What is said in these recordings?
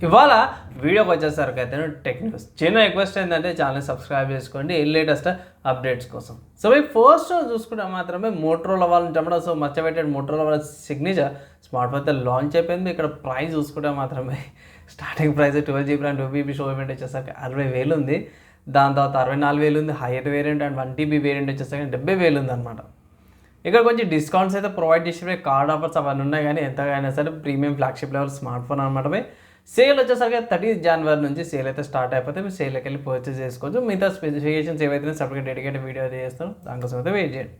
ఇవాళ వీడియోకి వచ్చేసరికి అయితే టెక్ న్యూస్ చిన్న రిక్వెస్ట్ ఏంటంటే ఛానల్ సబ్స్క్రైబ్ చేసుకోండి లేటెస్ట్ అప్డేట్స్ కోసం. సో ఈ ఫస్ట్ చూసుకుంటే మాత్రమే మోటరోలా వాళ్ళని చెప్పడం. సో మర్చిపెట్టాడు మోటరోలా వాళ్ళ సిగ్నేచర్ స్మార్ట్ ఫోన్ అయితే లాంచ్ అయిపోయింది. ఇక్కడ ప్రైస్ చూసుకుంటే మాత్రమే starting price 12GB RAM 2GB storage వచ్చేసరికి 60,000 ఉంది. దాని తర్వాత 64,000 ఉంది hire variant, and 1TB variant వచ్చేసరికి 70,000 ఉంది అనమాట. ఇక్కడ కొంచెం డిస్కౌంట్స్ అయితే ప్రొవైడ్ చేసి కార్డ్ ఆఫర్స్ అవన్నీ ఉన్నాయి, కానీ ఎంతగానైనా సరే premium flagship level smart phone అనమాట. సేల్ వచ్చేసరికి 30 జనవరి నుంచి సేల్ అయితే స్టార్ట్ అయిపోతే మీరు సేల్కి వెళ్ళి పర్చేస్ చేసుకోవచ్చు. మిగతా స్పెసిఫికేషన్స్ ఏవైతే సపరేట్గా డెడికేటెడ్ వీడియో అయితే చేస్తాం, దానికోసం అయితే వెయిట్ చేయండి.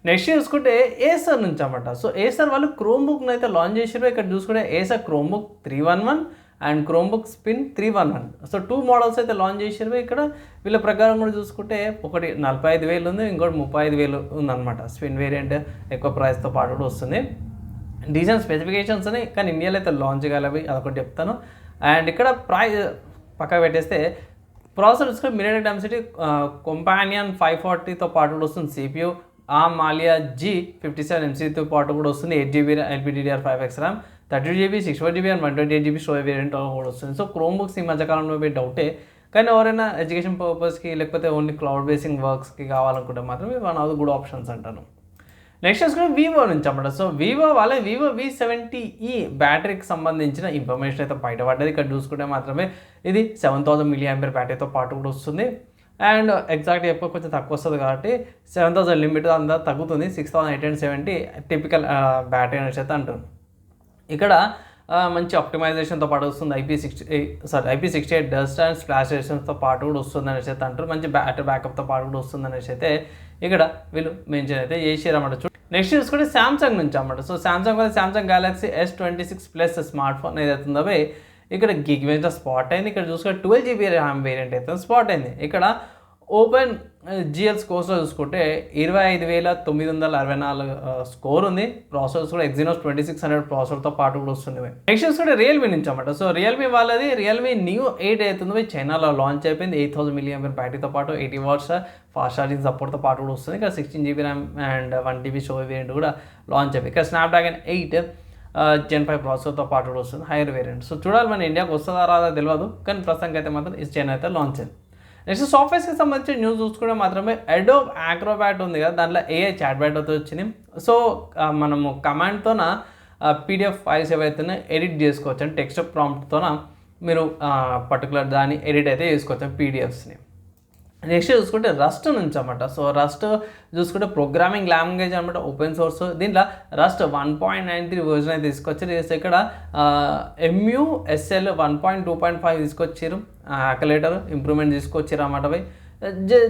నెక్స్ట్ చూసుకుంటే ఏసర్ నుంచి అన్నమాట. సో ఏసర్ వాళ్ళు క్రోమ్బుక్ని అయితే లాంచ్ చేసారు. ఇక్కడ చూసుకుంటే Acer Chromebook 311 and Chromebook spin 311. So 2 models అయితే లాంచ్ చేసారు. ఇక్కడ వీళ్ళ ప్రకారం కూడా చూసుకుంటే ఒకటి 45,000 ఉంది, ఇంకోటి 35,000 ఉందన్నమాట. స్పిన్ వేరియంట్ ఎక్కువ ప్రైస్తో పాటు కూడా వస్తుంది. డీసెంట్ స్పెసిఫికేషన్స్ ఉన్నాయి, కానీ ఇండియాలో అయితే లాంచ్ కాలేవి, అదొకటి చెప్తాను. అండ్ ఇక్కడ ప్రైస్ పక్కన పెట్టేస్తే ప్రాసెసర్ చూసుకుంటే మిరాటెక్ డెన్సిటీ కంపానియన్ 540తో పాటు కూడా వస్తుంది. CPU మాలియా G57 MCతో పాటు కూడా వస్తుంది. 8GB LPDDR5X RAM, 32GB 64GB and 128GB storage variant కూడా వస్తుంది. సో క్రోమ్బుక్స్ ఈ మధ్యకాలంలో పోయి డౌటే, కానీ ఎవరైనా ఎడ్యుకేషన్ పర్పస్కి లేకపోతే ఓన్లీ క్లౌడ్ బేసింగ్ వర్క్స్కి కావాలనుకుంటే మాత్రం one of the good options అంటాను. నెక్స్ట్ చూసుకుంటే వివో నుంచి అన్నమాట. సో వివో వాళ్ళ వివో V70e బ్యాటరీకి సంబంధించిన ఇన్ఫర్మేషన్ అయితే బయటపడ్డది. ఇక్కడ చూసుకుంటే మాత్రమే ఇది 7000 mAh బ్యాటరీతో పాటు కూడా వస్తుంది. అండ్ ఎగ్జాక్ట్గా ఎక్కువ కొంచెం తక్కువ వస్తుంది కాబట్టి 7000 లిమిట్ అంతా తగ్గుతుంది. 6870 టిపికల్ బ్యాటరీ అనేసి అయితే అంటుంది. ఇక్కడ మంచి ఆప్టిమైజేషన్తో పాటు వస్తుంది. IP68 డస్ట్ అండ్ స్ప్లాష్ రేషన్స్తో పాటు కూడా వస్తుంది అనేసి అయితే అంటారు. మంచి బ్యాటరీ బ్యాకప్తో పాటు కూడా వస్తుంది అనేసి అయితే ఇక్కడ వీళ్ళు మెన్షన్ అయితే చేసారన్నమాట. నెక్స్ట్ చూసుకుంటే శాంసంగ్ నుంచి అన్నమాట. So Samsung Galaxy S26 plus smart phone ఏదైతే ఉందో ఇక్కడ గిగ్ వేరియంట్ స్పాట్ అయింది. ఇక్కడ చూసుకుంటే 12GB ర్యామ్ వేరియంట్ అయితే స్పాట్ అయింది. ఇక్కడ ఓపెన్ GL స్కోర్స్లో చూసుకుంటే 25,964 స్కోర్ ఉంది. ప్రాసెసర్ కూడా Exynos 2600 ప్రాసెసర్తో పాటు కూడా వస్తుంది. నెక్స్ట్ చూసుకుంటే రియల్మీ నుంచి అన్నమాట. సో రియల్మీ వాళ్ళది రియల్మీ Neo 8 అవుతుంది, చైనాలో లాంచ్ అయిపోయింది. 8000 mAh బ్యాటరీతో పాటు 80 watts ఫాస్ట్ ఛార్జింగ్ సపోర్ట్తో పాటు కూడా వస్తుంది. ఇక్కడ 16GB RAM and 1TB storage variant కూడా లాంచ్ అయిపోయింది. ఇక్కడ స్నాప్డ్రాగన్ 8 Gen 5 ప్రాసెసర్తో పాటు కూడా వస్తుంది, హైయర్ వేరియంట్. సో చూడాలి మన ఇండియాకి వస్తుందా రాదా తెలియదు, కానీ ప్రస్తుతానికి అయితే మాత్రం ఈ చైనా అయితే లాంచ్ అయింది. నెక్స్ట్ సాఫ్ట్వేర్స్కి సంబంధించిన న్యూస్ చూసుకుంటే మాత్రమే అడోబ్ యాక్రోబాట్ ఉంది కదా, దాంట్లో AI చాట్బాట్ అయితే వచ్చింది. సో మనము కమాండ్తోన PDF ఫైల్స్ ఏవైతే ఎడిట్ చేసుకోవచ్చు, అంటే టెక్స్ట్ ప్రాంప్ట్తోన మీరు పర్టికులర్ దాన్ని ఎడిట్ అయితే చేసుకోవచ్చు PDFస్ని. నెక్స్ట్ చూసుకుంటే రస్ట్ నుంచి అన్నమాట. సో రస్ట్ చూసుకుంటే ప్రోగ్రామింగ్ లాంగ్వేజ్ అనమాట, ఓపెన్ సోర్స్. దీంట్లో రస్ట్ 1.93 వర్జన్ అయితే తీసుకొచ్చారు. ఇక్కడ MUSL 1.2.5 తీసుకొచ్చారు. యాక్యులేటర్ ఇంప్రూవ్మెంట్ తీసుకొచ్చారు అన్నమాట.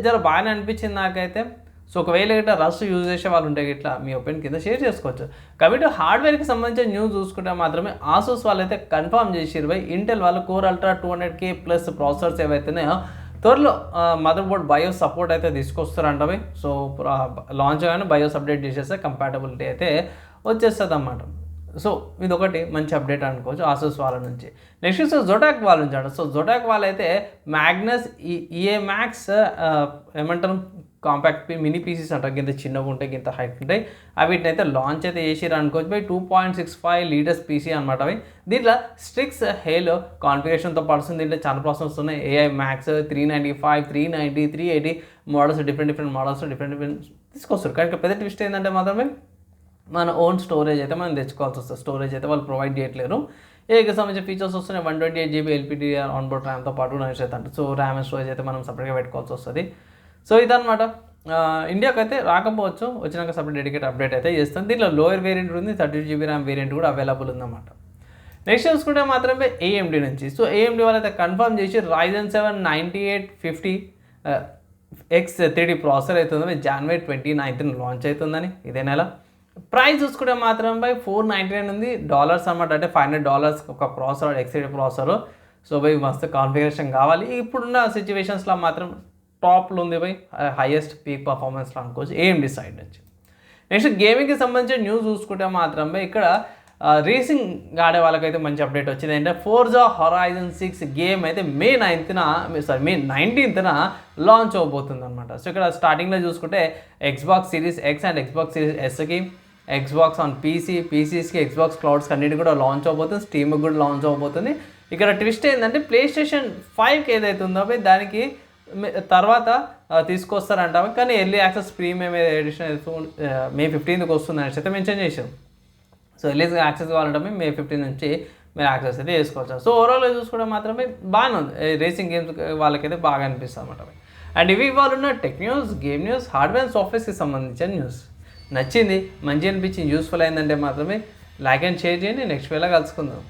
జర బాగానే అనిపించింది నాకైతే. సో ఒకవేళ ఇట్లా రస్ట్ యూజ్ చేసే వాళ్ళు ఉంటే ఇట్లా మీ ఒపీనియన్ కింద షేర్ చేసుకోవచ్చు. కాబట్టి హార్డ్వేర్కి సంబంధించిన న్యూస్ చూసుకుంటే మాత్రమే ఆసూస్ వాళ్ళు అయితే కన్ఫర్మ్ చేసారు. ఇంటెల్ వాళ్ళు core ultra 200K plus processors ఏవైతున్నాయో త్వరలో మదర్ బోర్డ్ బయోస్ సపోర్ట్ అయితే తీసుకొస్తారంటవి. సో లాంచ్ కానీ బయోస్ అప్డేట్ చేసేస్తే కంపాటబిలిటీ అయితే వచ్చేస్తుంది అన్నమాట. సో ఇది ఒకటి మంచి అప్డేట్ అనుకోవచ్చు ఆసూస్ వాళ్ళ నుంచి. నెక్స్ట్ జొటాక్ వాళ్ళ నుంచి అంట. సో జొటాక్ వాళ్ళైతే మ్యాగ్నస్ EA Max ఏమంటారు కాంపాక్ట్ మినీ పీసీస్ అంటారు, ఇంత చిన్నగా ఉంటాయి, ఇంత హైట్ ఉంటాయి. వీటిని అయితే లాంచ్ అయితే చేసిరు అనుకోవచ్చు. 2.65 లీటర్స్ పీసీ అనమాట. దీంట్లో స్ట్రిక్స్ హేలో కాన్ఫిగరేషన్తో పడుతుంది. దీంట్లో చాలా ప్రాసెస్ ఉన్నాయి. AI Max 395, 390, 380 models, different models different తీసుకొస్తారు. కానీ పెద్ద ట్విస్ట్ ఏంటంటే మాత్రమే మన ఓన్ స్టోరేజ్ అయితే మనం తెచ్చుకోవాల్సి వస్తుంది. స్టోరేజ్ అయితే వాళ్ళు ప్రొవైడ్ చేయట్లేరు. ఏకి సంబంధించిన ఫీచర్స్ వస్తున్నాయి. 128GB LPDDR ఆన్బోర్డ్ ర్యామ్తో పాటు నైస్ అయితే అంటారు. సో ర్యామ్ అండ్ స్టోరేజ్ అయితే మనం సపరేట్గా పెట్టుకోవాల్సి వస్తుంది. సో ఇదనమాట. ఇండియాకి అయితే రాకపోవచ్చు, వచ్చినాక సపరేట్ డెడికేట్ అప్డేట్ అయితే చేస్తాం. దీంట్లో లోయర్ వేరియంట్ ఉంది, 32GB ర్యామ్ వేరియంట్ కూడా అవైలబుల్ ఉందన్నమాట. నెక్స్ట్ చూసుకుంటే మాత్రమే AMD నుంచి. సో AMD వాళ్ళైతే కన్ఫర్మ్ చేసి Ryzen 7 9850 X3D ప్రాసెసర్ అవుతుంది, January 29th లాంచ్ అవుతుందని ఇదే నెల. ప్రైస్ చూసుకుంటే మాత్రం $499 ఉంది డాలర్స్ అనమాట. అంటే $500 ఒక ప్రాసెసర్, X3D ప్రాసెసర్. సో మస్తు కాన్ఫిగరేషన్ కావాలి. ఇప్పుడున్న సిచ్యువేషన్స్లో మాత్రం టాప్లో ఉంది హైయెస్ట్ పీక్ పర్ఫార్మెన్స్లో అనుకోవచ్చు AMD సైడ్ నుంచి. నెక్స్ట్ గేమింగ్కి సంబంధించిన న్యూస్ చూసుకుంటే మాత్రం ఇక్కడ రేసింగ్ ఆడే వాళ్ళకైతే మంచి అప్డేట్ వచ్చింది. అంటే Forza Horizon 6 గేమ్ అయితే May 19th లాంచ్ అవబోతుంది అనమాట. సో ఇక్కడ స్టార్టింగ్లో చూసుకుంటే Xbox Series X and Xbox Series Sకి ఎక్స్బాక్స్ ఆన్ పీసీస్కి ఎక్స్బాక్స్ క్లౌడ్స్కి అన్నిటి కూడా లాంచ్ అవబోతుంది, స్టీమ్కి కూడా లాంచ్ అవబోతుంది. ఇక్కడ ట్విస్ట్ ఏంటంటే ప్లే స్టేషన్ 5కి ఏదైతే ఉందో దానికి తర్వాత తీసుకొస్తారంట, కానీ ఎర్లీ యాక్సెస్ ప్రీమియం ఎడిషన్ మే 15కి వస్తుంది అనేసి అయితే మెన్షన్ చేశారు. సో ఎర్లీ యాక్సెస్ కావాలంటే మే 15 నుంచి మీరు యాక్సెస్ అయితే చేసుకోవచ్చు. సో ఓవరాల్గా చూసుకుంటే మాత్రమే బాగానే ఉంది, రేసింగ్ గేమ్స్ వాళ్ళకైతే బాగా అనిపిస్తుంది అనమాట. అండ్ ఇవి ఇవాళ ఉన్న tech news, game news, hardware and సాఫ్ట్వేర్స్కి సంబంధించిన న్యూస్. నచ్చింది, మంచి అనిపించింది, యూస్ఫుల్ అయిందంటే మాత్రమే లైక్ అండ్ షేర్ చేయండి. నెక్స్ట్ వేళ కలుసుకుందాం.